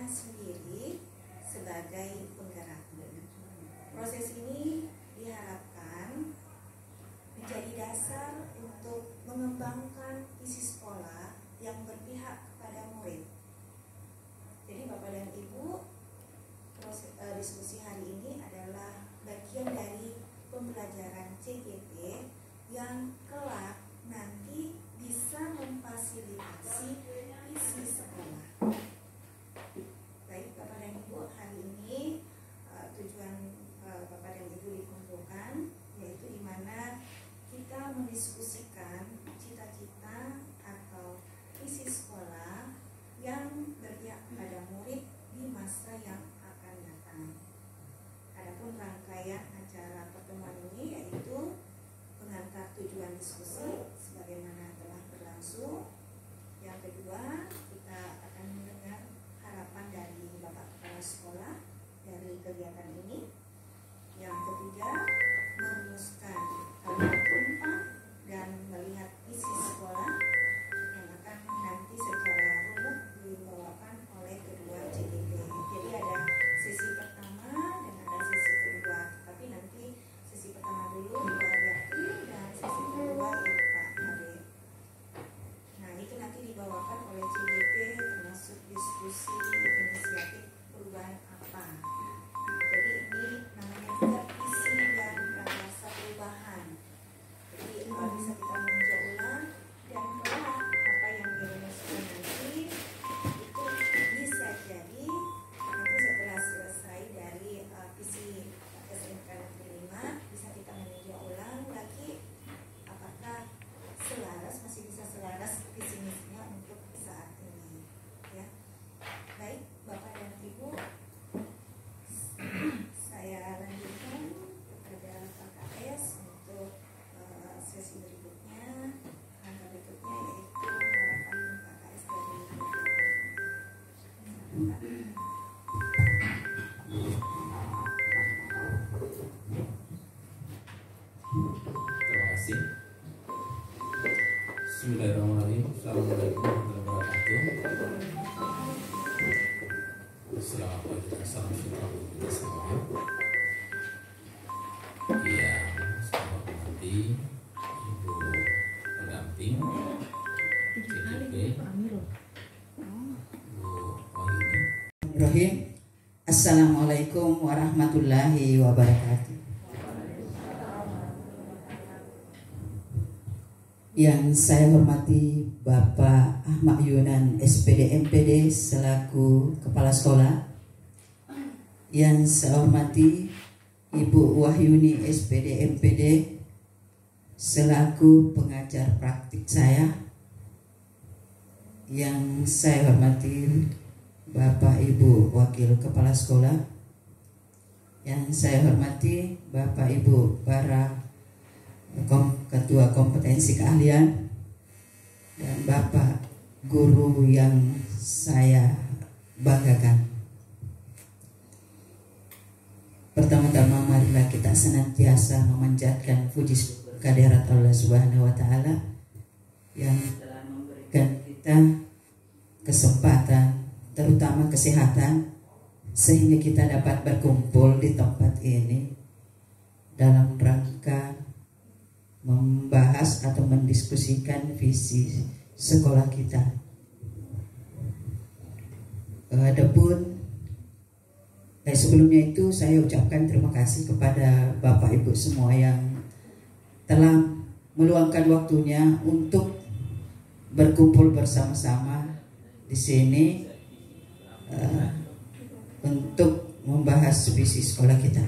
sendiri sebagai penggerak. Proses ini diharapkan menjadi dasar untuk mengembangkan isi sekolah yang berpihak kepada murid. Jadi Bapak dan Ibu, diskusi hari ini adalah bagian dari pembelajaran CGP yang kelak nanti bisa memfasilitasi isi sekolah. Baik Bapak dan Ibu, hari ini tujuan Bapak dan Ibu dikumpulkan yaitu di mana kita mendiskusikan cita-cita atau isi sekolah yang berpihak kepada murid di masa yang akan datang. Adapun rangkaian acara pertemuan ini yaitu pengantar tujuan diskusi sebagaimana telah berlangsung. Yang kedua, kita akan mendengar harapan dari Bapak Kepala Sekolah dari kegiatan ini. Yang ketiga, merumuskan kalimat tumpang dan melihat isi sekolah yang akan nanti secara runut dibawakan oleh kedua CGP. Jadi ada sesi pertama dan ada sesi kedua. Tapi nanti sesi pertama dulu Ibu Ariati dan sesi kedua Ibu Pak Ade. Nah itu nanti dibawakan oleh CGP termasuk diskusi inisiatif perubahan apa. Jadi ini namanya juga isi dan rasa perubahan. Jadi bisa kita meninjau ulang dan kelak apa yang dirumuskan nanti itu bisa jadi nanti setelah selesai dari visi SMK Negeri 5 bisa kita meninjau ulang lagi apakah selaras, masih bisa selaras visi misinya untuk saat ini ya. Baik Bapak dan Ibu, saya lanjutkan kepada KKS untuk sesi berikutnya. Angka berikutnya yaitu harapan KKS dari Terima kasih. Bismillahirrahmanirrahim. Assalamualaikum warahmatullahi wabarakatuh. Selamat pagi dan salam sejahtera untuk kita semua. Yang saya hormati Ibu pendamping CGP, Bu Wahyuni. Assalamualaikum warahmatullahi wabarakatuh. Yang saya hormati Bapak Ahmad Yunan SPD MPD selaku Kepala Sekolah. Yang saya hormati Ibu Wahyuni SPD MPD selaku pengajar praktik saya. Yang saya hormati Bapak Ibu Wakil Kepala Sekolah. Yang saya hormati Bapak Ibu para Ketua Kompetensi Keahlian dan Bapak Guru yang saya banggakan. Pertama-tama marilah kita senantiasa memanjatkan puji syukur kehadirat Allah Subhanahu wa taala yang telah memberikan kita kesempatan, terutama kesehatan, sehingga kita dapat berkumpul di tempat ini dalam rangka membahas atau mendiskusikan visi sekolah kita. Adapun sebelumnya itu saya ucapkan terima kasih kepada Bapak Ibu semua yang telah meluangkan waktunya untuk berkumpul bersama-sama di sini untuk membahas visi sekolah kita.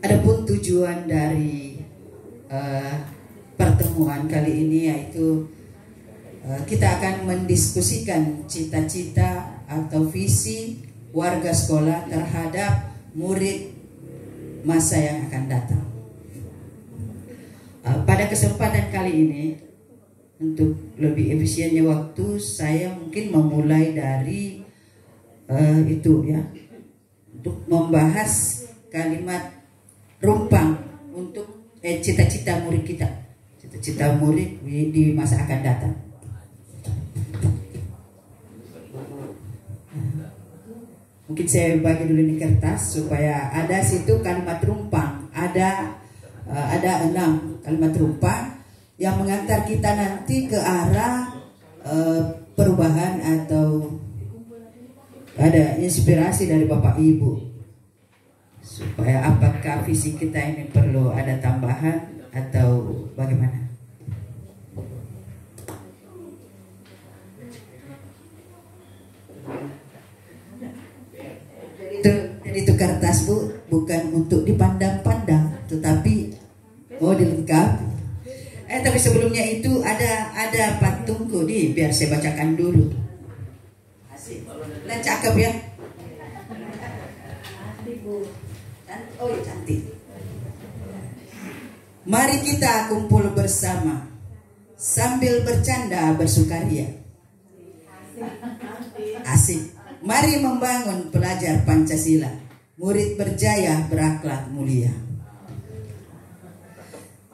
Adapun tujuan dari pertemuan kali ini yaitu kita akan mendiskusikan cita-cita atau visi warga sekolah terhadap murid masa yang akan datang. Pada kesempatan kali ini, untuk lebih efisiennya waktu, saya mungkin memulai dari itu ya, untuk membahas kalimat rumpang untuk cita-cita murid kita, cita-cita murid di masa akan datang. Mungkin saya bagi dulu di kertas supaya ada situ kalimat rumpang, ada 6 kalimat rumpang yang mengantar kita nanti ke arah perubahan atau ada inspirasi dari Bapak Ibu, supaya apakah visi kita ini perlu ada tambahan atau bagaimana. Jadi itu kertas Bu, bukan untuk dipandang-pandang, tetapi mau dilengkapi. Tapi sebelumnya itu ada pantungku nih, biar saya bacakan dulu. Asik. Lah cakep ya. Oh ya cantik. Mari kita kumpul bersama sambil bercanda bersukaria. Asik. Mari membangun pelajar Pancasila, murid berjaya berakhlak mulia.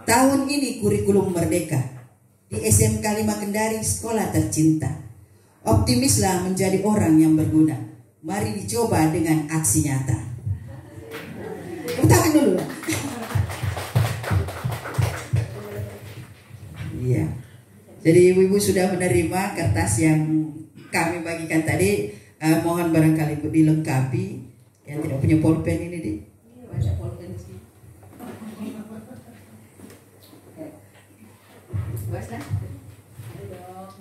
Tahun ini kurikulum merdeka di SMK 5 Kendari, sekolah tercinta. Optimislah menjadi orang yang berguna. Mari dicoba dengan aksi nyata. Tangan dulu. Iya. Jadi ibu-ibu sudah menerima kertas yang kami bagikan tadi. Mohon barangkali dilengkapi. Yang tidak punya pulpen ini di. Baca pulpen sih. Puas lah. Ada dong.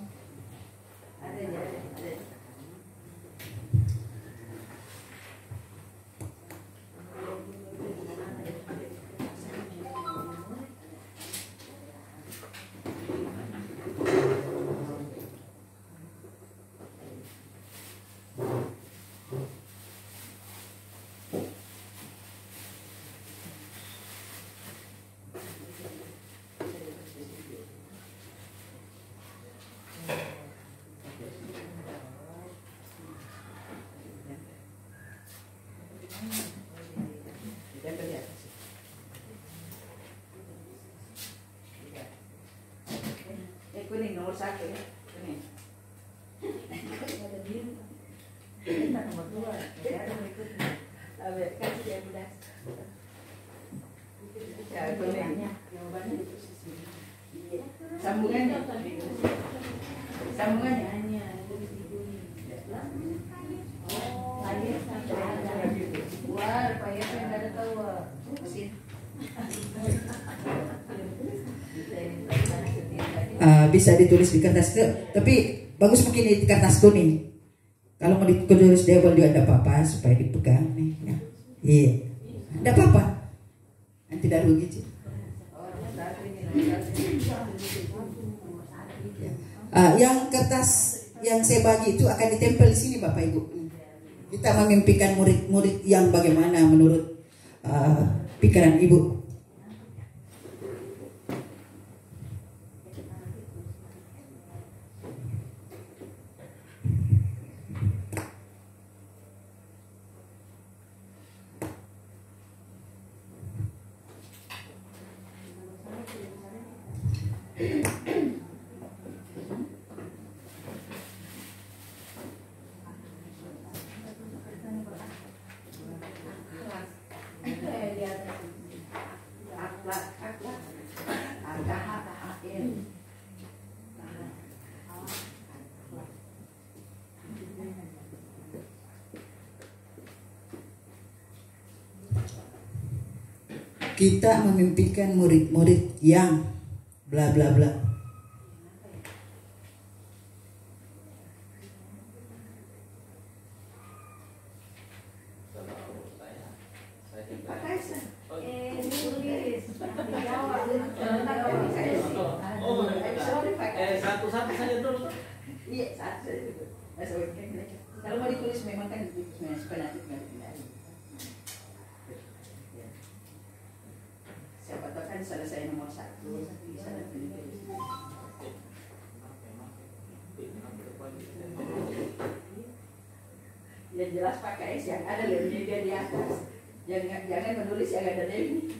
Ada ya. Ada. Kuning nomor 1 ya. Kuning. Kita nomor 2. Ada berikutnya. Kasih dia udah. Ya, kuningnya. Jawabannya di posisi. Iya. Sambungannya. Sambungannya hanya di sini. Oh, ayo sampai. Wah, payah saya enggak ada tahu. Mesin. Bisa ditulis di kertas ke, tapi bagus mungkin di kertas kuning. Kalau mau ditulis double juga tidak apa-apa supaya dipegang nih. Ya. Iya, tidak apa-apa. Nanti tidak rugi sih. Yang kertas yang saya bagi itu akan ditempel di sini Bapak Ibu. Kita memimpikan murid-murid yang bagaimana menurut pikiran Ibu. Kita memimpikan murid-murid yang bla bla bla. Satu-satu saja dulu. Iya, satu saja. Kalau mau ditulis memang kan ditulis supaya nanti siapa tahu kan selesai nomor 1 bisa nanti. Ya jelas pakai S yang ada lemnya di atas. Jangan menulis yang ada lem.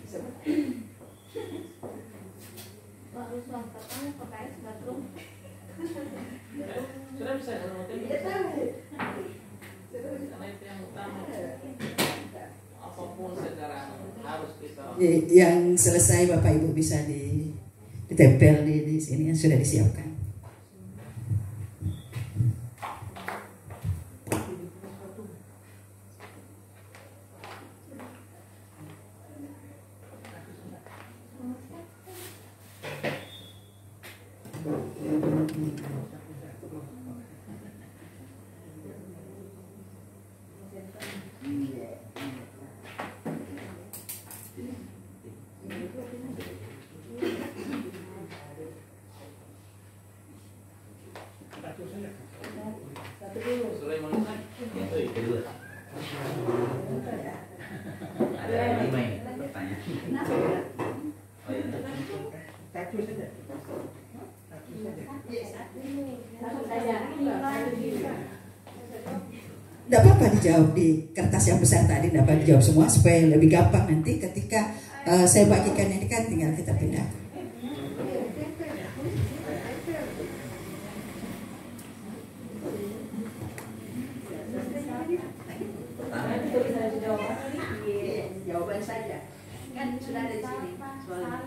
Harus lengkapnya pakai S bathroom. Sudah bisa menemukan. Iya tahu. Karena itu yang utama. yang selesai Bapak Ibu bisa ditempel di sini yang sudah disiapkan. Tidak apa-apa dijawab di kertas yang besar tadi, tidak apa dijawab semua supaya lebih gampang nanti ketika saya bagikan ini kan tinggal kita pindah. Jawaban saja kan sudah ada di sini soalnya.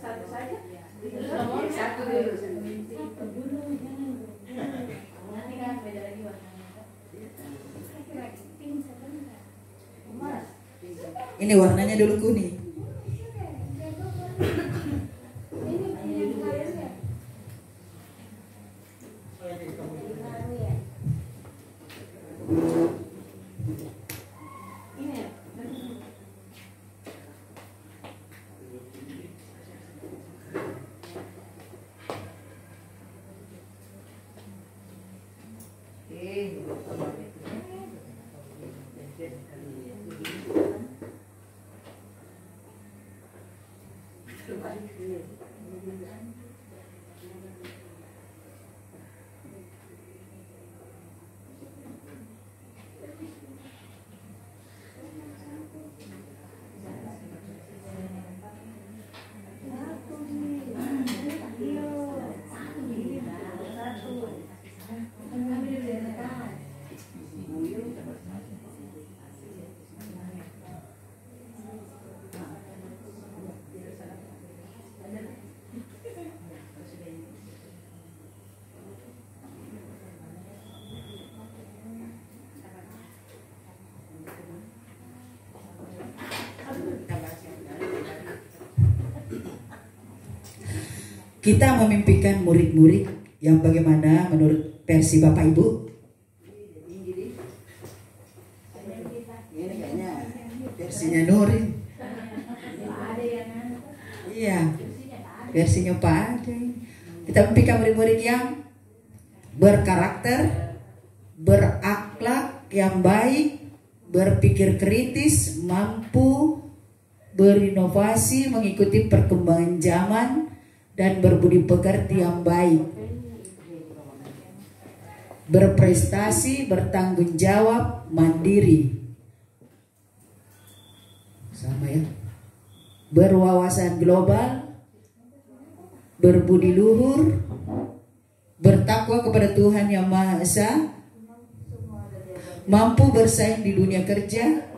Satu saja. Satu dulu. Nanti kan beda lagi warnanya. Ini warnanya dulu kuning. Kita memimpikan murid-murid yang bagaimana menurut versi Bapak Ibu? Ini kayaknya versinya Nurin. Iya, versinya Pak Ade. Kita memimpikan murid-murid yang berkarakter, berakhlak yang baik, berpikir kritis, mampu berinovasi, mengikuti perkembangan zaman, dan berbudi pekerti yang baik, berprestasi, bertanggung jawab, mandiri, sama ya, berwawasan global, berbudi luhur, bertakwa kepada Tuhan Yang Maha Esa, mampu bersaing di dunia kerja,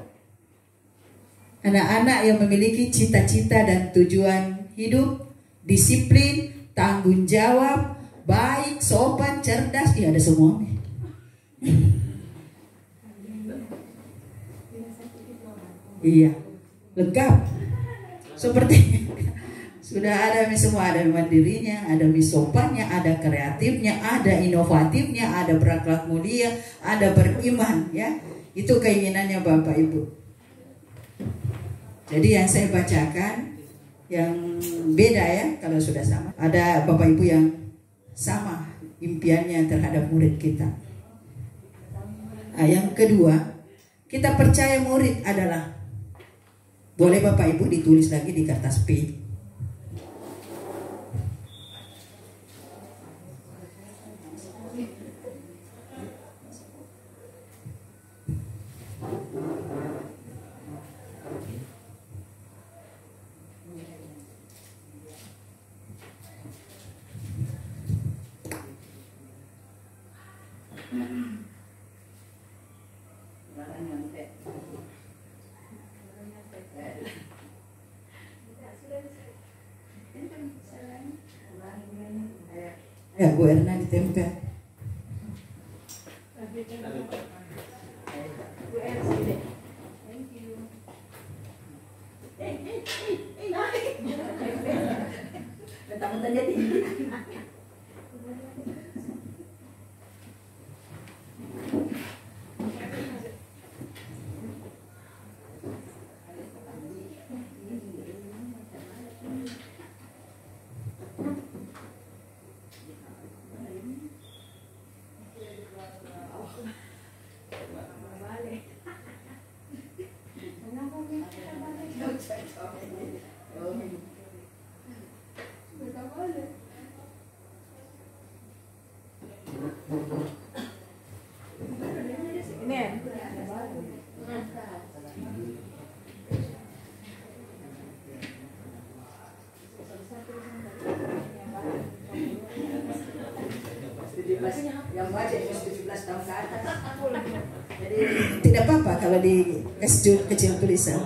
anak-anak yang memiliki cita-cita dan tujuan hidup, disiplin, tanggung jawab, baik, sopan, cerdas, ada semua. Iya, lengkap. Seperti sudah ada semua, ada mandirinya, ada sopannya, ada kreatifnya, ada inovatifnya, ada berakhlak mulia, ada beriman, ya. Itu keinginannya Bapak Ibu. Jadi yang saya bacakan yang beda ya kalau sudah sama. Ada Bapak Ibu yang sama impiannya terhadap murid kita. Nah, yang kedua, kita percaya murid adalah, boleh Bapak Ibu ditulis lagi di kertas P. Ya, Bu Erna ditempel. Mentang-mentang jadi. Yang wajib 17 tahun ke atas. Jadi tidak apa-apa kalau di kecil tulisan.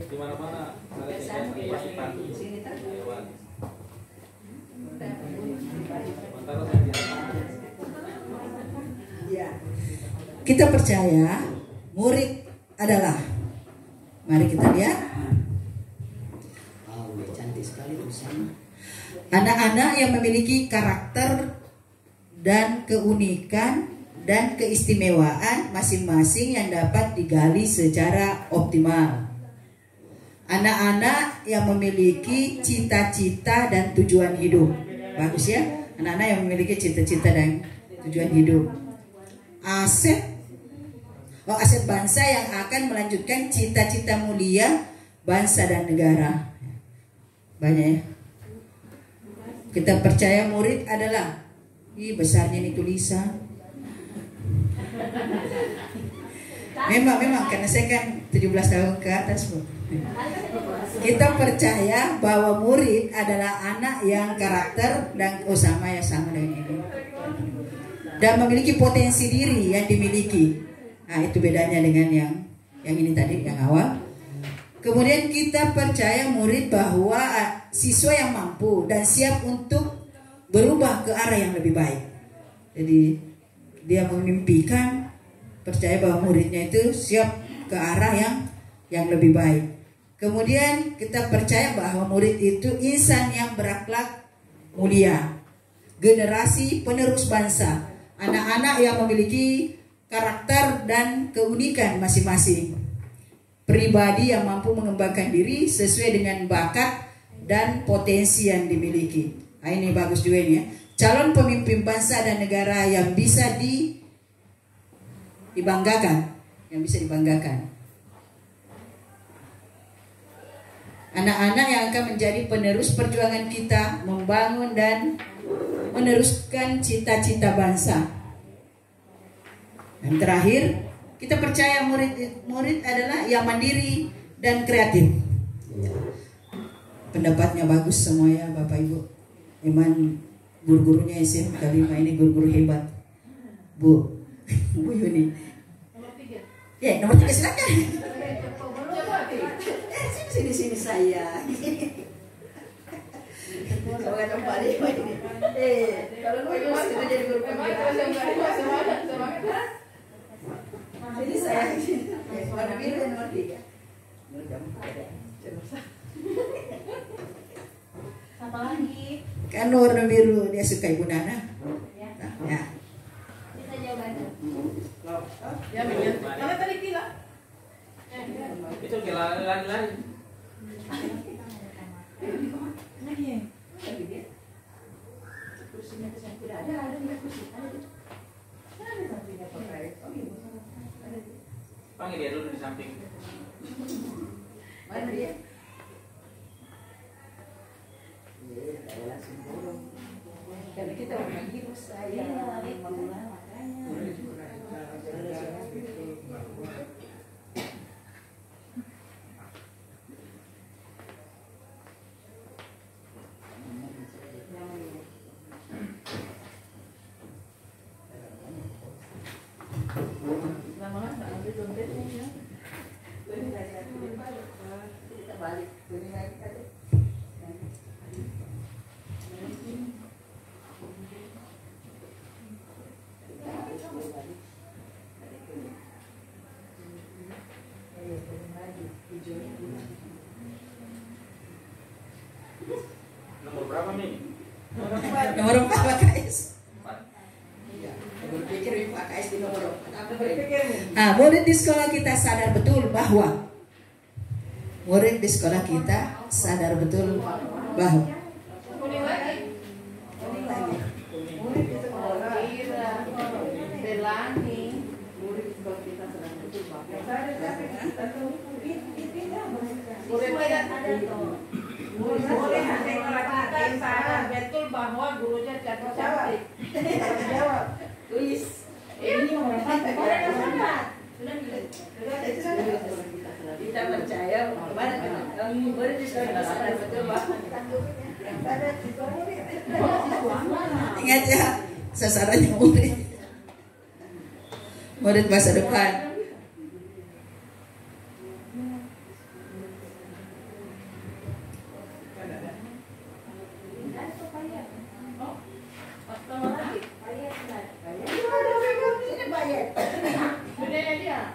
Di mana-mana kita percaya murid adalah, mari kita lihat, cantik sekali tulisannya. Anak-anak yang memiliki karakter dan keunikan dan keistimewaan masing-masing yang dapat digali secara optimal. Anak-anak yang memiliki cita-cita dan tujuan hidup. Bagus ya, anak-anak yang memiliki cita-cita dan tujuan hidup. Aset bangsa yang akan melanjutkan cita-cita mulia bangsa dan negara. Banyak ya. Kita percaya murid adalah, besarnya ini tulisan. Memang karena saya kan 17 tahun ke atas, Bu. Kita percaya bahwa murid adalah anak yang karakter dan sama dengan ini, dan memiliki potensi diri yang dimiliki. Nah, itu bedanya dengan yang ini tadi, yang awal. Kemudian kita percaya murid bahwa siswa yang mampu dan siap untuk berubah ke arah yang lebih baik. Jadi dia memimpikan, percaya bahwa muridnya itu siap ke arah yang lebih baik. Kemudian kita percaya bahwa murid itu insan yang berakhlak mulia, generasi penerus bangsa, anak-anak yang memiliki karakter dan keunikan masing-masing, pribadi yang mampu mengembangkan diri sesuai dengan bakat dan potensi yang dimiliki. Nah, ini bagus juga ini ya. Calon pemimpin bangsa dan negara yang bisa dibanggakan, Anak-anak yang akan menjadi penerus perjuangan kita membangun dan meneruskan cita-cita bangsa. Dan terakhir, kita percaya murid adalah yang mandiri dan kreatif. Pendapatnya bagus semua ya Bapak Ibu. Memang guru-gurunya SMK 5 ini guru-guru hebat. Bu Yuni. Ya, nomor 3 silakan. Sini saya. Sama tempat ini. Kalau lulus kita jadi guru pembinaan. Jadi saya warna biru dan nomor 3. Apa lagi? Kan warna biru dia suka Ibu Nana. Ya. Bisa jawabannya. Ya, benar. Mana tadi kila? itu lari-lari. Kursinya tidak ada kursi. Panggil dia dulu di samping. Mana dia? Karena kita orang biru saya makanya. Lama-lama nggak ambil dompetnya ya. Kita balik. Ini lagi tadi. Nomor berapa nih? Nomor 4 Pak Kais. 4. Ya, berpikir Pak Kais di nomor 4. Berpikir nih. Nah, murid di sekolah kita sadar betul bahwa murid di sekolah kita sadar betul bahwa Kuning lagi. Kuning lagi. Murid di sekolah. Belani. Murid di sekolah kita sedang betul bahwa. Murid lihat ada tuh. Murid di sekolah kita sadar betul bahwa gurunya cantik-cantik. Jawab. Tulis. Ini nomor 4. Kita percaya murid di sekolah kita sadar betul bahwa ingat ya, sasarannya murid. Murid masa depan.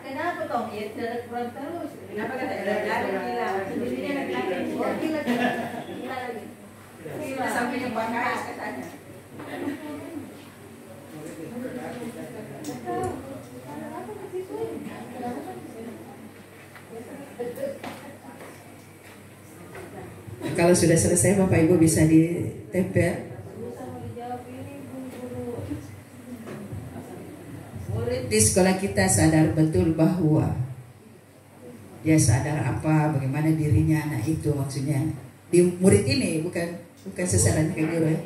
Kenapa dong? Ya kurang terus. Kenapa kata dari gila? Sendirinya lagi. Oh, gila. Gila lagi. Kita sampai yang Pak Kais katanya. Kalau sudah selesai Bapak Ibu bisa ditempel. Murid di sekolah kita sadar betul bahwa dia sadar apa, bagaimana dirinya anak itu, maksudnya di murid ini bukan sasaran ke guru ya.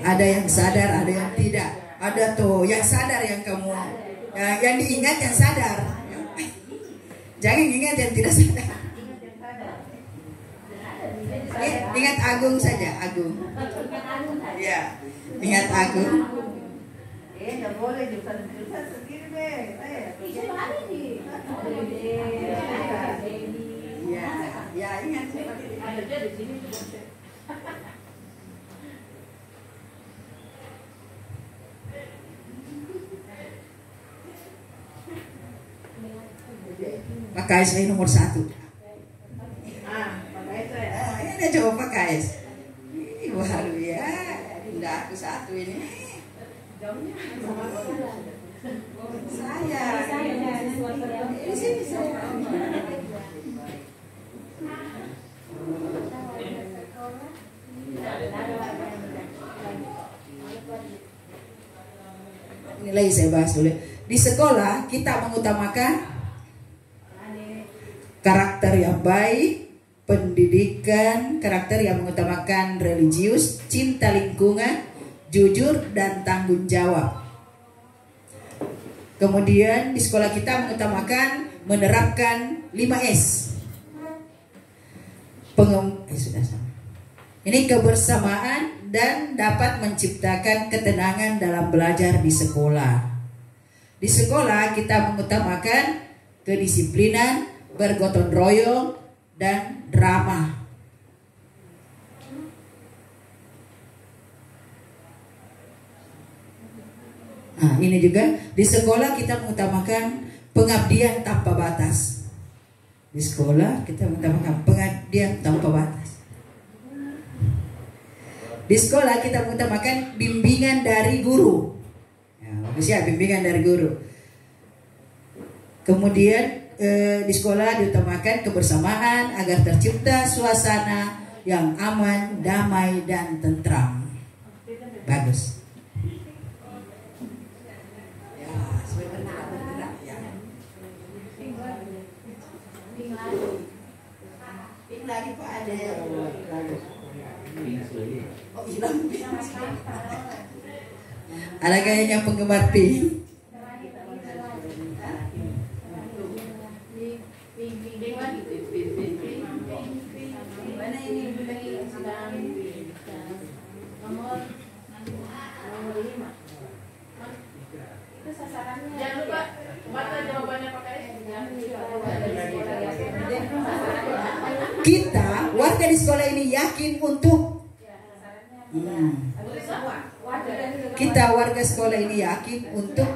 Ada yang sadar, ada yang tidak. Ada tuh yang sadar yang kamu, yang diingat yang sadar. Jangan ingat yang tidak sadar. Ingat Agung saja, Agung. Ya, ingat Agung. Nggak boleh jurusan sendiri deh. Ya, ingat. Ada di sini. Pak Kais ini nomor 1. Pakai itu ya. Ini coba Pak Kais. Ini baru ya. Tidak aku 1 ini. Saya. Di sini saya. Ini lagi saya bahas dulu. Di sekolah kita mengutamakan karakter yang baik, pendidikan, karakter yang mengutamakan religius, cinta lingkungan, jujur dan tanggung jawab. Kemudian di sekolah kita mengutamakan menerapkan 5S. Sudah sama. Ini kebersamaan dan dapat menciptakan ketenangan dalam belajar di sekolah. Di sekolah kita mengutamakan kedisiplinan, bergotong royong, dan drama. Nah, ini juga di sekolah kita mengutamakan pengabdian tanpa batas. Di sekolah kita mengutamakan pengabdian tanpa batas. Di sekolah kita mengutamakan bimbingan dari guru. Ya, bagus ya, bimbingan dari guru. Kemudian di sekolah diutamakan kebersamaan agar tercipta suasana yang aman, damai, dan tentram. Bagus. Ya, sebenarnya ya. Ping lagi Pak ada. Oh, hilang pink. Ada kayaknya penggemar pink. Bimbing lagi. Mana ini? Nomor 5. Itu sasarannya. Jangan lupa baca jawabannya pakai Kita warga di sekolah ini yakin untuk kita warga sekolah ini yakin untuk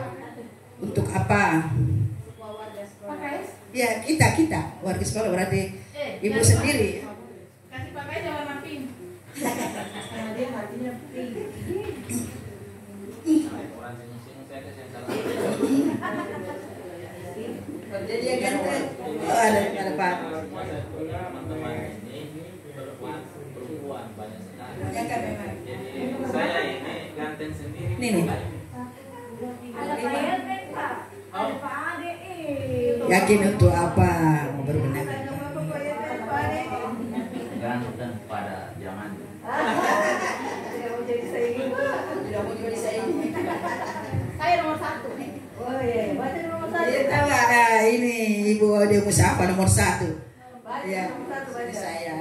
apa? Ya kita warga sekolah berarti ibu sendiri. Kasih pakai warna pink. Dia artinya pink. Jadi ya ganteng. Oh, ada Pak. Teman-teman ini perempuan banyak sekali. Ya kan memang. Jadi saya ini ganteng sendiri. Nih. Ada Pak Elben, Pak. Ada Pak Ade. Yakin untuk apa mau berbenah? Ganteng pada zaman. Tidak mau jadi saingan. Tidak mau jadi saingan. Saya nomor 1. Oh iya, baca nomor 1. Iya tahu ini ibu dia Musafa nomor 1. Baca Ya, nomor 1 baca. saya.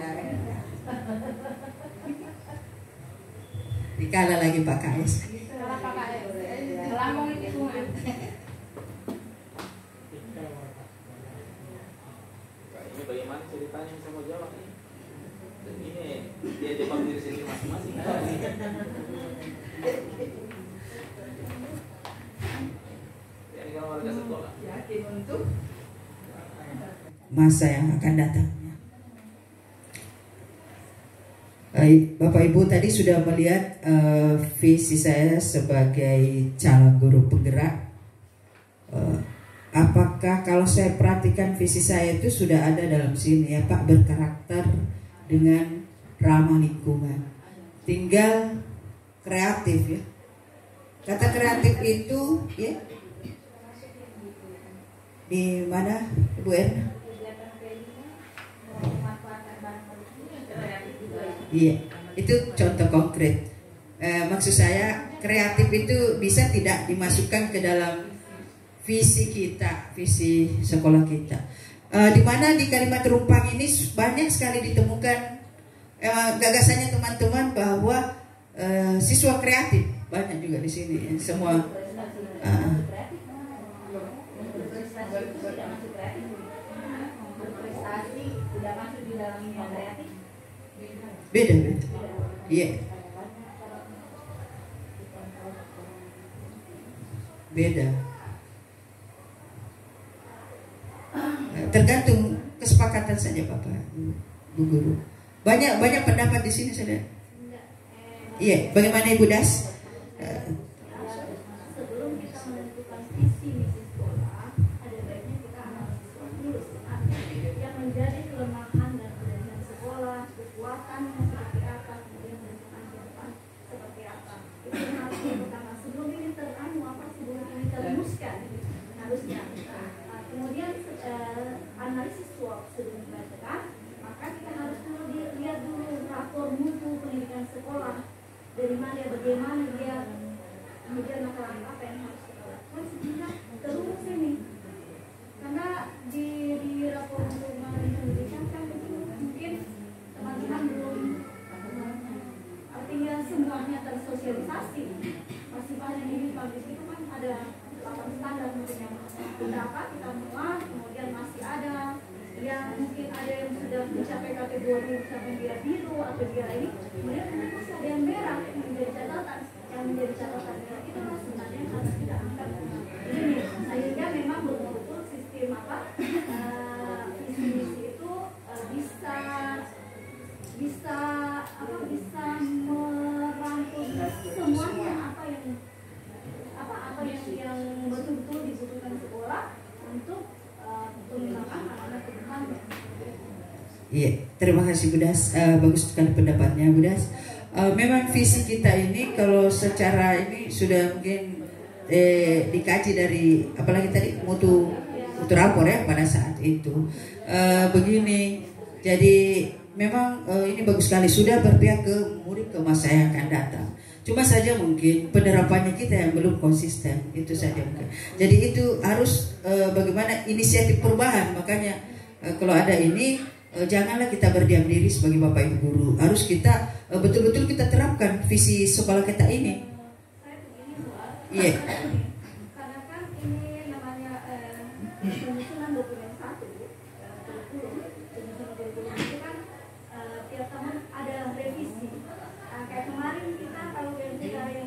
Dikalah lagi Pak Kais. Kalau pakai Lampung itu semua. Ini bagaimana ceritanya bisa mau jawab nih? Dan ini dia jawab diri sendiri masing-masing. Jadi kalau warga sekolah. Yakin untuk Masa yang akan datang. Bapak Ibu tadi sudah melihat visi saya sebagai calon guru penggerak. Apakah kalau saya perhatikan visi saya itu sudah ada dalam sini ya Pak, berkarakter dengan ramah lingkungan. Tinggal kreatif ya. Kata kreatif itu ya di mana Ibu Erna? Iya, itu contoh konkret. Maksud saya kreatif itu bisa tidak dimasukkan ke dalam visi kita, visi sekolah kita. Di mana di Kalimat Rumpang ini banyak sekali ditemukan gagasannya teman-teman bahwa siswa kreatif banyak juga di sini. Semua berprestasi udah masuk di dalam yang kreatif. beda. Iya. Beda. Tergantung kesepakatan saja Bapak, Bu Guru. Banyak pendapat di sini saya lihat. Iya, bagaimana Ibu Das? Sebelum kita menentukan visi misi sekolah, ada baiknya kita analisis dulu yang menjadi kelemahan dan kelebihan sekolah, kekuatannya seperti apa, kemudian menentukan ke depan seperti apa. Itu yang harus pertama. Sebelum ini sebelum ini teruskan harusnya. Kemudian analisis SWOT sebelum dibacakan, maka kita harus dulu lihat dulu rapor mutu pendidikan sekolah, dari mana bagaimana dia, kemudian langkah-langkah apa yang harus kita lakukan sehingga terus ini. Karena di rapor mutu pendidikan kan itu mungkin teman-teman belum, artinya semuanya tersosialisasi. Masih banyak ini publis itu kan ada 8 standar mungkin yang beberapa kita muat, kemudian masih ada yang mungkin ada yang sudah mencapai kategori misalnya dia biru atau dia ini, kemudian masih ada yang merah yang menjadi catatan, itulah sebenarnya yang harus kita angkat ini, sehingga memang betul-betul sistem visi-misi itu bisa merangkul semuanya apa yang betul-betul dibutuhkan sekolah untuk pengembangan anak-anak ke depan. Iya, terima kasih Bu Das. Bagus sekali pendapatnya Bu Das. Memang visi kita ini kalau secara ini sudah mungkin dikaji dari apalagi tadi mutu rapor ya pada saat itu. Begini, jadi memang ini bagus sekali sudah berpihak ke murid ke masa yang akan datang. Cuma saja mungkin penerapannya kita yang belum konsisten, itu saja mungkin. Jadi itu harus bagaimana inisiatif perubahan. Makanya kalau ada ini janganlah kita berdiam diri sebagai bapak ibu guru. Harus kita betul-betul kita terapkan visi sekolah kita ini. Saya begini Bu, Iya. karena kan ini namanya penyusunan dokumen satu kurikulum, penyusunan kurikulum itu kan tiap tahun ada revisi. Kayak kemarin kita kalau yang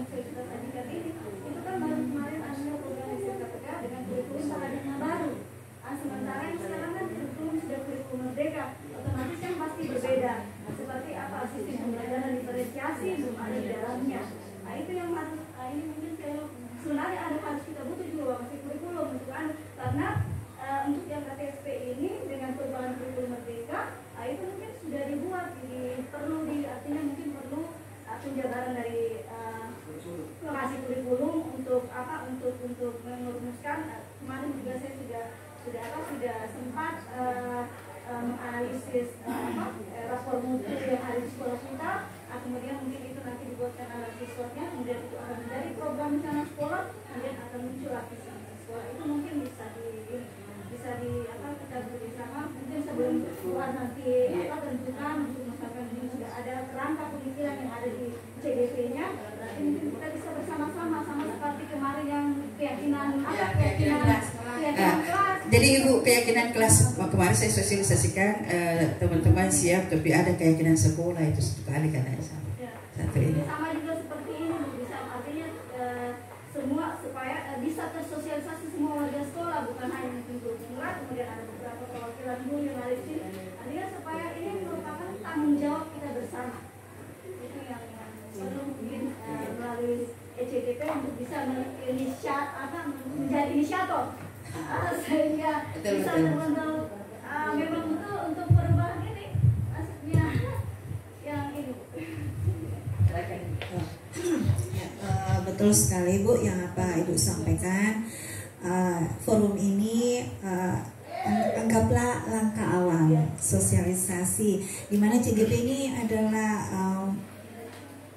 kita sajikan ini itu kan baru kemarin ada program SMKPK dengan kurikulum paradigma baru. Sementara yang sekarang kan kurikulum sudah kurikulum merdeka, otomatis kan pasti berbeda. Seperti apa sistem pembelajaran diferensiasi belum ada di dalamnya. Nah itu yang harus ini mungkin sebenarnya harus kita butuh juga masih kurikulum gitu kan, karena untuk yang KTSP ini dengan perubahan kurikulum merdeka itu mungkin sudah dibuat, perlu artinya mungkin perlu penjabaran dari lokasi kurikulum untuk merumuskan. Kemarin juga saya sudah sempat menganalisis rapor mutu yang ada di sekolah kita. Kemudian mungkin itu nanti dibuatkan alat siswanya, kemudian itu akan menjadi program rencana sekolah, kemudian akan muncul visi sekolah. Itu mungkin bisa kita bekerjasama mungkin sebelum keluar nanti tentukan untuk misalkan ini sudah ada kerangka pemikiran yang ada di CDP-nya, berarti mungkin kita bisa bersama-sama sama seperti kemarin yang keyakinan kelas. Jadi Ibu, keyakinan kelas kemarin saya sosialisasikan teman-teman siap, tapi ada keyakinan sekolah itu satu kali karena sama. Satu ini. Sama juga seperti ini bisa artinya semua supaya bisa tersosialisasi semua warga sekolah, bukan hanya mungkin guru penggerak, kemudian ada beberapa perwakilan guru yang ada di sini. Artinya supaya ini merupakan tanggung jawab kita bersama. Itu yang perlu mungkin melalui ECDP untuk bisa menjadi inisiator. Sehingga bisa terbentuk memang betul untuk perubahan ini maksudnya yang ini. Betul sekali Bu yang apa Ibu sampaikan. Forum ini anggaplah langkah awal sosialisasi, di mana CGP ini adalah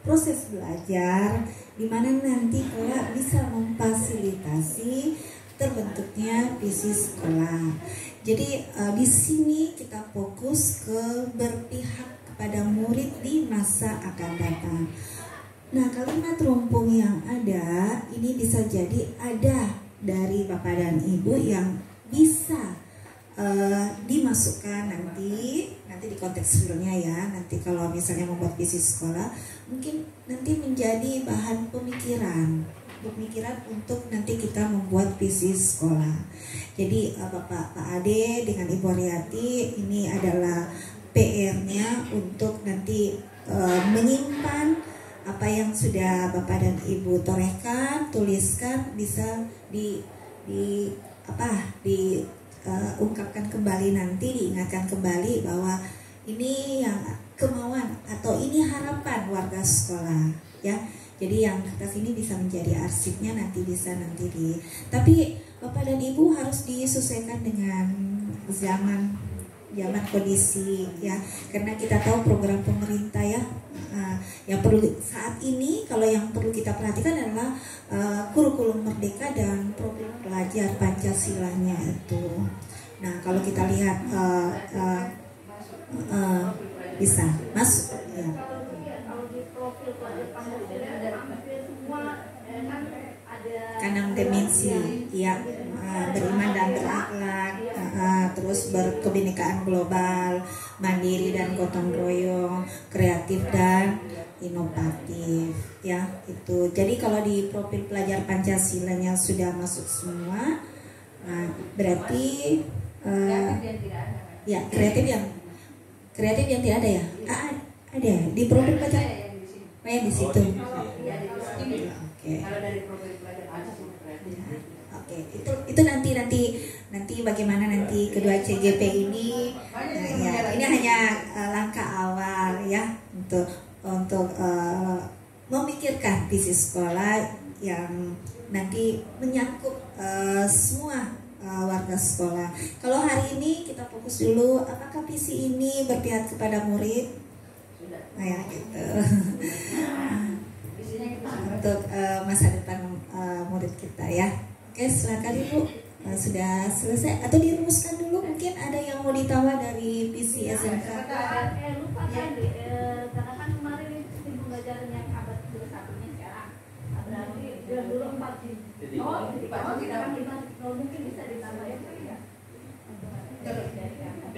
proses belajar di mana nanti kelak bisa memfasilitasi terbentuknya visi sekolah. Jadi di sini kita fokus ke berpihak kepada murid di masa akan datang. Nah, kalimat rumpung yang ada ini bisa jadi ada dari Bapak dan Ibu yang bisa dimasukkan nanti di konteks realnya ya. Nanti kalau misalnya membuat visi sekolah, mungkin nanti menjadi bahan pemikiran untuk nanti kita membuat visi sekolah. Jadi Pak Ade dengan Ibu Ariati ini adalah PR-nya untuk nanti menyimpan apa yang sudah Bapak dan Ibu torehkan, tuliskan, bisa diungkapkan kembali nanti, diingatkan kembali bahwa ini yang kemauan atau ini harapan warga sekolah ya. Jadi yang atas ini bisa menjadi arsipnya nanti tapi Bapak dan Ibu harus disesuaikan dengan zaman kondisi ya, karena kita tahu program pemerintah ya. Yang perlu saat ini, kalau yang perlu kita perhatikan adalah kurikulum merdeka dan program pelajar Pancasilanya itu. Nah, kalau kita lihat bisa masuk ya. Kalau di profil pelajar Pancasila ada hampir semua kan ada Kanang dimensi ya, beriman dan berakhlak, terus berkebinekaan global, mandiri dan gotong royong, kreatif dan inovatif ya itu. Jadi kalau di profil pelajar Pancasilanya sudah masuk semua, berarti ya kreatif yang tidak ada ya, ada di profil pelajar yang di situ. Oke. Oke, itu nanti bagaimana nanti kedua CGP ini ya, ini hanya langkah awal ya untuk memikirkan visi sekolah yang nanti menyangkut semua warga sekolah. Kalau hari ini kita fokus dulu apakah visi ini berpihak kepada murid? Nah ya gitu. untuk masa depan murid kita ya. Oke, silakan Ibu. Sudah selesai atau dirumuskan dulu, mungkin ada yang mau ditambah dari visi SMK. Lupa tadi, karena kan kemarin itu sistem pembelajaran yang abad 21-nya sekarang. Berarti dulu 4 mungkin bisa ditambah ya.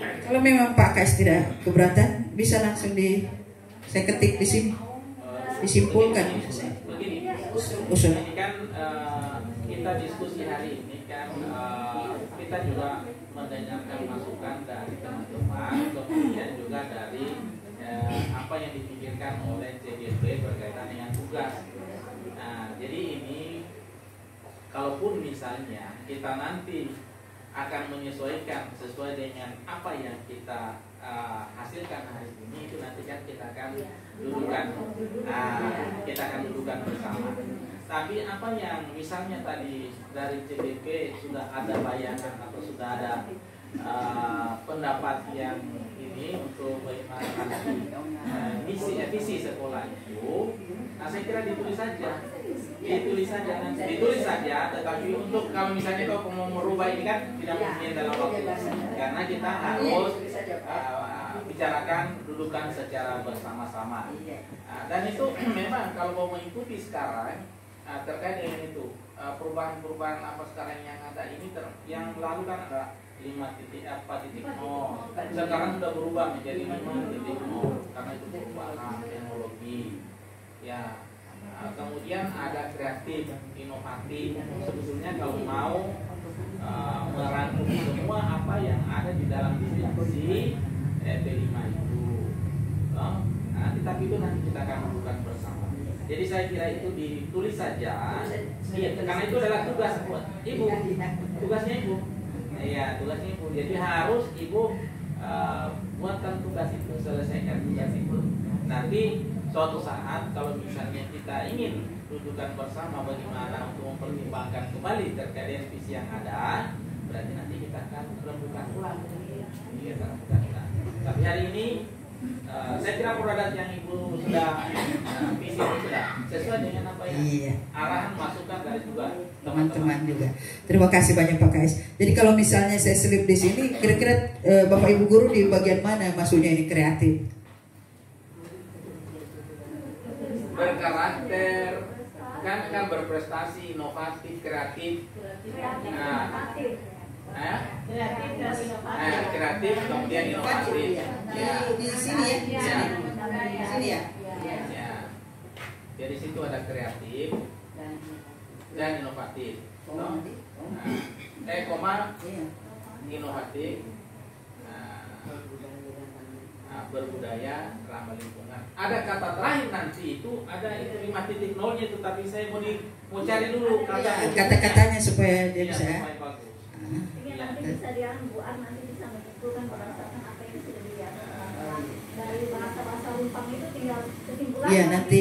Kalau memang Pak Kais tidak keberatan, bisa langsung saya ketik di sini, disimpulkan. Begini, Usul. ini kan kita diskusi hari ini kan kita juga mendengarkan masukan dari teman-teman, kemudian juga dari apa yang dipikirkan oleh CGP berkaitan dengan tugas. Nah, jadi ini kalaupun misalnya kita nanti akan menyesuaikan sesuai dengan apa yang kita hasilkan hari ini, itu nanti kan kita akan dudukan bersama. Tapi apa yang misalnya tadi dari CBP sudah ada bayangan atau sudah ada pendapat yang ini untuk bagaimana visi sekolah itu, nah saya kira ditulis saja tetapi untuk kalau misalnya kau mau merubah ini kan tidak mungkin dalam waktu, karena kita harus bicarakan, dudukan secara bersama-sama. Dan itu memang kalau mau mengikuti sekarang terkait dengan itu perubahan-perubahan apa sekarang yang ada ini yang lalu kan ada 5.4.0, sekarang sudah berubah menjadi 5.0 karena itu perubahan teknologi ya. Kemudian ada kreatif, inovatif. Sebetulnya kalau mau merangkum semua apa yang ada di dalam visi P5 itu, tapi itu nanti kita akan lakukan bersama. Jadi saya kira itu ditulis saja, karena itu adalah tugas buat Ibu, tugasnya Ibu. Iya, tugasnya Ibu. Jadi harus Ibu buatkan tugas itu, selesaikan tugas itu. Nanti suatu saat kalau misalnya kita ingin dudukan bersama bagaimana untuk mempertimbangkan kembali terkait dengan visi yang ada, berarti nanti kita akan rembukan ulang. Tapi hari ini saya kira produk yang Ibu sudah visi itu sudah sesuai dengan apa yang arahan masukan dari juga teman-teman juga. Terima kasih banyak Pak Kais. Jadi kalau misalnya saya selip di sini, kira-kira Bapak Ibu guru di bagian mana maksudnya ini kreatif? Berkarakter, kan berprestasi, inovatif, kreatif. Kreatif kemudian inovatif. Di sini ya, di sini ya. Jadi situ ada kreatif dan inovatif. Inovatif, berbudaya, ramah lingkungan. Ada kata terakhir nanti itu ada itu 5.0-nya itu, tapi saya mau cari dulu kata-katanya supaya dia bisa. Ini nanti bisa diambil, nanti bisa menyimpulkan berdasarkan apa yang sudah dilihat. Dari bahasa-bahasa Lumpang itu tinggal kesimpulan. Iya, nanti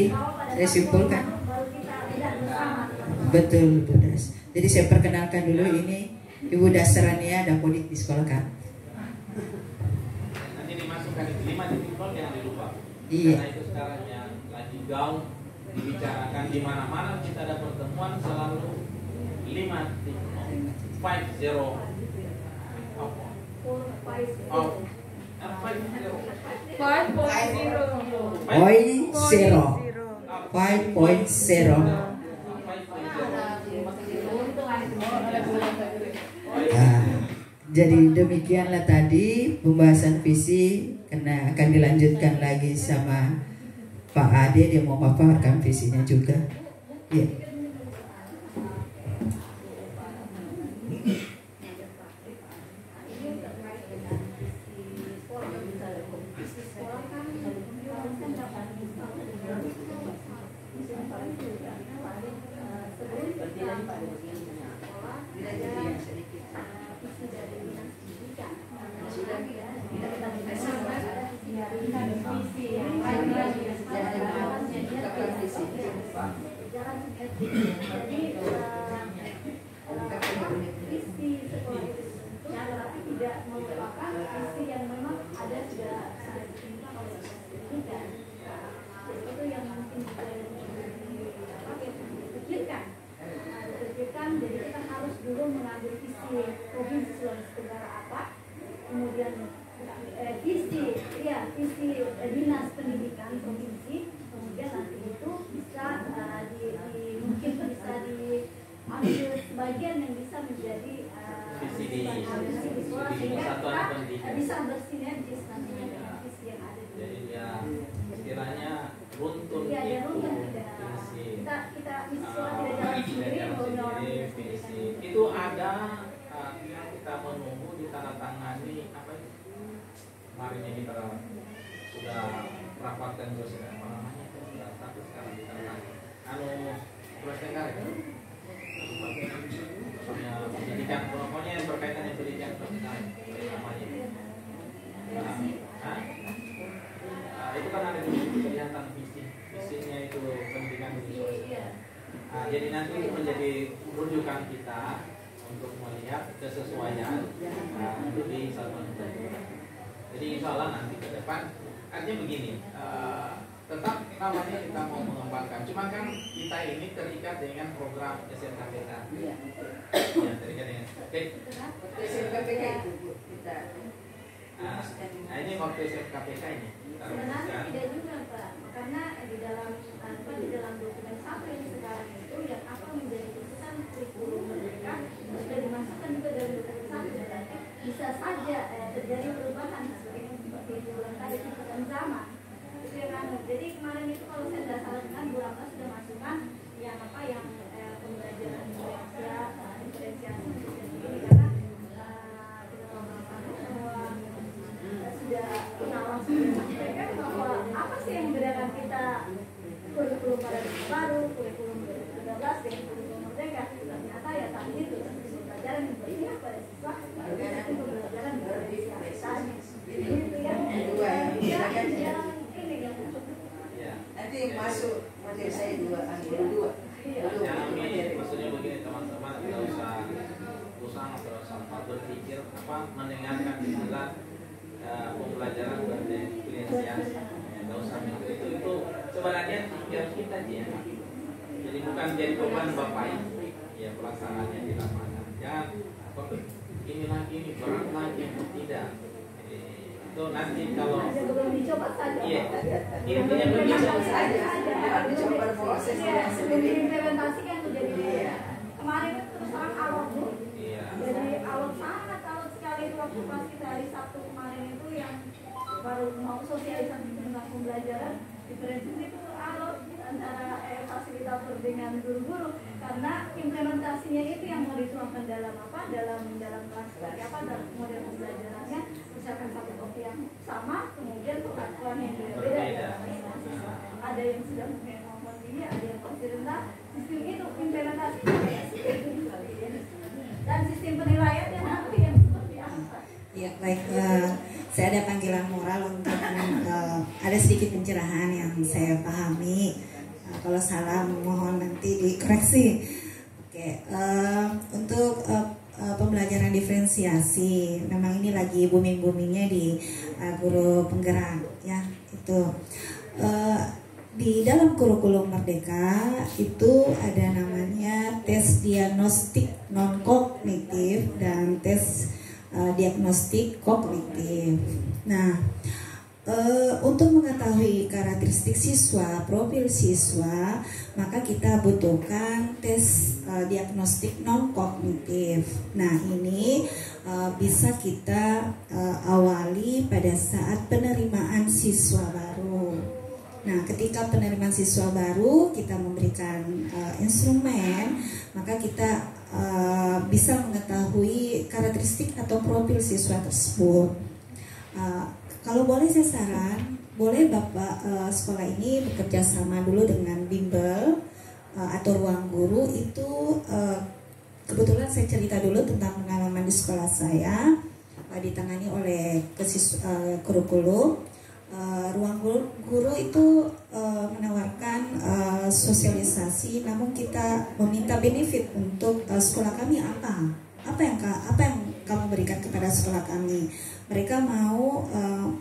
saya simpulkan. Baru kita lihat bersama. Betul, Das. Jadi saya perkenalkan dulu, ini Ibu Dasrania Dapodik di sekolah kami. Nanti dimasukkan itu 5.0 jangan dilupa. Iya. Karena itu sekarang yang lagi gaung dibicarakan di mana-mana kita ada pertemuan selalu 5.0. 50. Jadi demikianlah tadi pembahasan visi, karena akan dilanjutkan lagi sama Pak Ade, dia mau memaparkan visinya juga. Ya. Provinsi Sulawesi Tenggara apa, kemudian visi dinas pendidikan provinsi, kemudian nanti itu bisa mungkin bisa diambil sebagian yang bisa menjadi visi di siswa, sehingga kita bisa bersinergis nantinya dengan visi yang ada di. Jadi ya istilahnya runtun Iya, itu runtun visi. Kita sekolah tidak jalan sendiri, visi itu ada. Kita menunggu ditandatangani apa itu kemarin ini kita sudah rapatkan terus apa namanya itu sudah status sekarang ditandatangani Tenggara kan soalnya pendidikan pokoknya yang berkaitan dengan pendidikan namanya itu kan ada kelihatan visinya itu pendidikan di Sulawesi. Jadi nanti itu menjadi rujukan kita untuk melihat kesesuaian itu di satuan pendidikan. Jadi insya Allah nanti ke depan artinya begini, tetap namanya kita mau mengembangkan. Cuma kan kita ini terikat dengan program SMKPK. Ya, terikat dengan SMKPK itu kita. Nah ini waktu SMKPK ini. Sebenarnya tidak juga Pak, karena di dalam dokumen satu yang sekarang itu yang apa menjadi keputusan kurikulum mereka sudah dimasukkan juga dalam dokumen satu, berarti bisa saja terjadi perubahan seperti itu bilang tadi ikutan zaman. Jadi kemarin itu kalau saya tidak salah dengan Bu Ratna sudah masukkan yang pembelajaran diferensiasi ini karena sudah kenal langsung menyampaikan bahwa apa sih yang membedakan kita kurikulum pada baru, kurikulum 2013 dengan kurikulum merdeka. Ternyata ya tadi itu pembelajaran yang berpihak pada siswa, itu pembelajaran berdiversitasnya. Itu yang ini yang nanti masuk materi saya dua. Maksudnya begini teman-teman, tidak usah berpikir mendengarkan istilah pembelajaran berdiferensiasi. Tidak usah mikir itu sebenarnya biar kita aja. Jadi bukan jadi beban bapak ya pelaksanaannya di lapangan. Jangan ini lagi ini berat lagi tidak. Itu nanti kalau belum dicoba saja. Iya. Intinya begitu saja. Dicoba prosesnya sendiri. Implementasikan tuh jadi kemarin itu terus terang alot tuh. Iya. Jadi alot sangat alot sekali itu waktu pas kita hari Sabtu kemarin itu yang baru mau sosialisasi tentang pembelajaran diferensiasi itu alot antara fasilitator dengan guru-guru karena implementasinya itu yang mau dituangkan dalam kelas seperti apa dalam model pembelajarannya, misalkan satu topik yang sama kemudian perlakuan yang berbeda ada yang sudah ngomong tinggi, ada yang masih rendah, sistem itu implementasinya kayak dan sistem penilaiannya nanti yang seperti apa. Ya baik, saya ada panggilan moral untuk ada sedikit pencerahan yang saya pahami. Kalau salah mohon nanti dikoreksi. Oke, untuk pembelajaran diferensiasi, memang ini lagi booming-boomingnya di guru penggerak, ya itu. Di dalam kurikulum Merdeka itu ada namanya tes diagnostik non kognitif dan tes diagnostik kognitif. Nah, untuk mengetahui karakteristik siswa, profil siswa, maka kita butuhkan tes diagnostik non kognitif. Nah, ini bisa kita awali pada saat penerimaan siswa baru. Nah, ketika penerimaan siswa baru kita memberikan instrumen, maka kita bisa mengetahui karakteristik atau profil siswa tersebut. Kalau boleh saya saran, boleh Bapak sekolah ini bekerja sama dulu dengan bimbel atau ruang guru itu. Kebetulan saya cerita dulu tentang pengalaman di sekolah saya, ditangani oleh kurikulum. Ruang guru itu menawarkan sosialisasi, namun kita meminta benefit untuk sekolah kami apa yang kamu berikan kepada sekolah kami. Mereka mau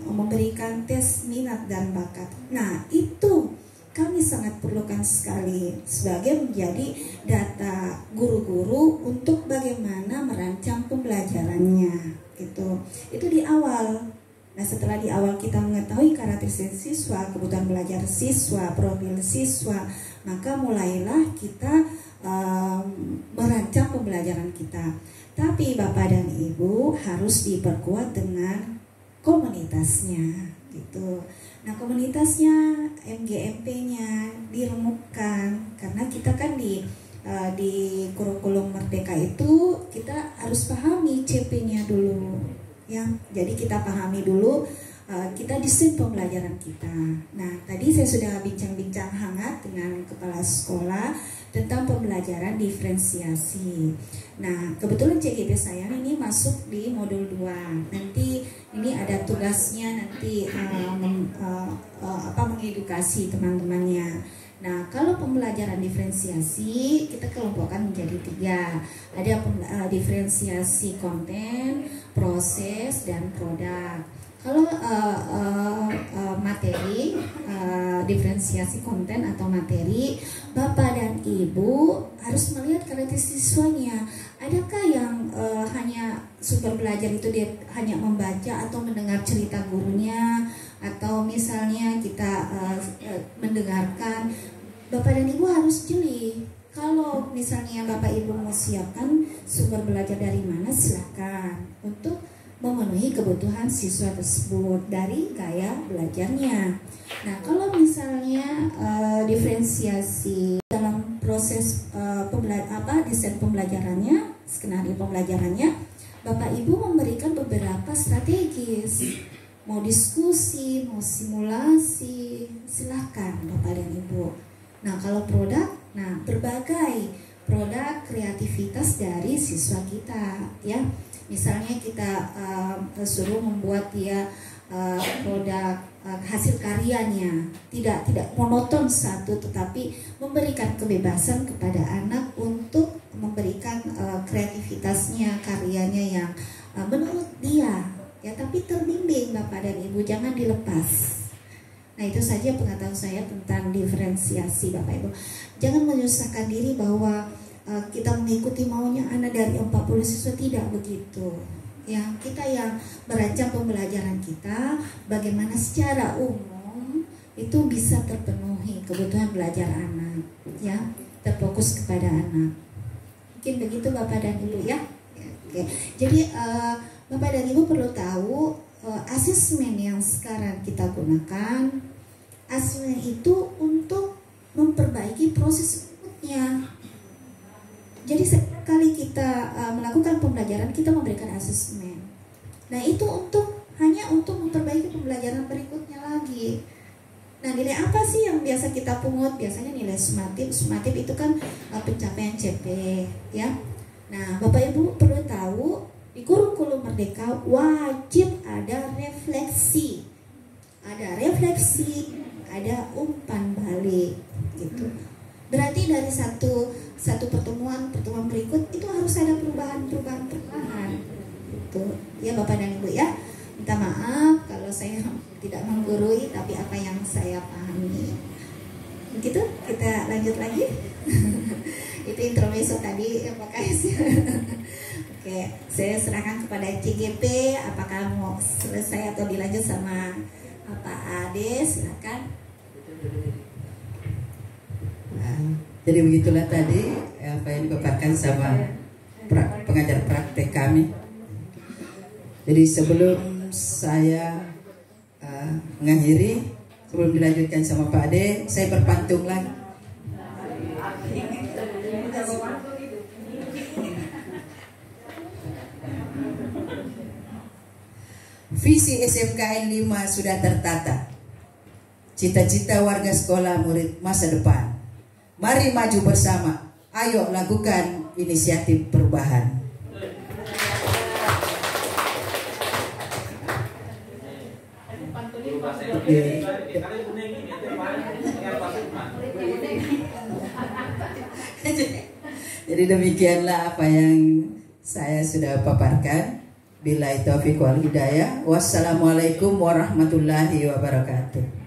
memberikan tes minat dan bakat. Nah, itu kami sangat perlukan sekali sebagai menjadi data guru-guru untuk bagaimana merancang pembelajarannya. Itu di awal. Nah, setelah di awal kita mengetahui karakteristik siswa, kebutuhan belajar siswa, profil siswa, maka mulailah kita merancang pembelajaran kita. Tapi Bapak dan Ibu harus diperkuat dengan komunitasnya gitu. Nah, komunitasnya, MGMP-nya diremukkan, karena kita kan di kurikulum Merdeka itu kita harus pahami CP-nya dulu ya. Jadi kita pahami dulu, kita desain pembelajaran kita. Nah, tadi saya sudah bincang-bincang hangat dengan kepala sekolah tentang pembelajaran diferensiasi. Nah, kebetulan CGP saya ini masuk di modul 2. Nanti ini ada tugasnya nanti mengedukasi teman-temannya. Nah, kalau pembelajaran diferensiasi kita kelompokkan menjadi 3. Ada diferensiasi konten, proses, dan produk. Kalau materi, diferensiasi konten atau materi, Bapak dan Ibu harus melihat karakteristik siswanya. Adakah yang hanya sumber belajar itu dia hanya membaca atau mendengar cerita gurunya, atau misalnya kita mendengarkan. Bapak dan Ibu harus jeli. Kalau misalnya Bapak Ibu mau siapkan sumber belajar dari mana, silakan untuk memenuhi kebutuhan siswa tersebut dari gaya belajarnya. Nah, kalau misalnya diferensiasi dalam proses desain pembelajarannya, skenario pembelajarannya, Bapak Ibu memberikan beberapa strategis. Mau diskusi, mau simulasi, silahkan Bapak dan Ibu. Nah, kalau produk, berbagai produk kreativitas dari siswa kita ya. Misalnya kita suruh membuat dia produk hasil karyanya tidak monoton satu, tetapi memberikan kebebasan kepada anak untuk memberikan kreativitasnya, karyanya yang menurut dia ya, tapi terbimbing Bapak dan Ibu, jangan dilepas. Nah, itu saja pengetahuan saya tentang diferensiasi Bapak Ibu. Jangan menyusahkan diri bahwa kita mengikuti maunya anak dari 40 siswa, tidak begitu. Ya, kita yang merancang pembelajaran kita bagaimana secara umum itu bisa terpenuhi kebutuhan belajar anak, ya, terfokus kepada anak. Mungkin begitu Bapak dan Ibu ya. Oke. Jadi Bapak dan Ibu perlu tahu asesmen yang sekarang kita gunakan, asesmen itu untuk memperbaiki proses berikutnya. Jadi sekali kita melakukan pembelajaran, kita memberikan asesmen. Nah, itu hanya untuk memperbaiki pembelajaran berikutnya lagi. Nah, nilai apa sih yang biasa kita pungut? Biasanya nilai sumatif. Sumatif itu kan pencapaian CP, ya. Nah, Bapak Ibu perlu tahu di kurikulum Merdeka wajib ada refleksi. Ada refleksi, ada umpan balik, gitu. Berarti dari satu pertemuan berikut itu harus ada perubahan gitu. Ya Bapak dan Ibu ya. Minta maaf kalau saya tidak menggurui, tapi apa yang saya pahami. Begitu, kita lanjut lagi. Itu intermezzo tadi ya Pak Kais. Oke, saya serahkan kepada CGP, apakah mau selesai atau dilanjut sama Pak Ade, silakan. Jadi begitulah tadi apa yang dipaparkan sama pengajar praktek kami. Jadi sebelum saya mengakhiri, sebelum dilanjutkan sama Pak Ade, saya berpantun lagi. Visi SMKN 5 sudah tertata. Cita-cita warga sekolah murid masa depan. Mari maju bersama, ayo lakukan inisiatif perubahan. Jadi demikianlah apa yang saya sudah paparkan. Billahi taufiq wal hidayah. Wassalamualaikum warahmatullahi wabarakatuh.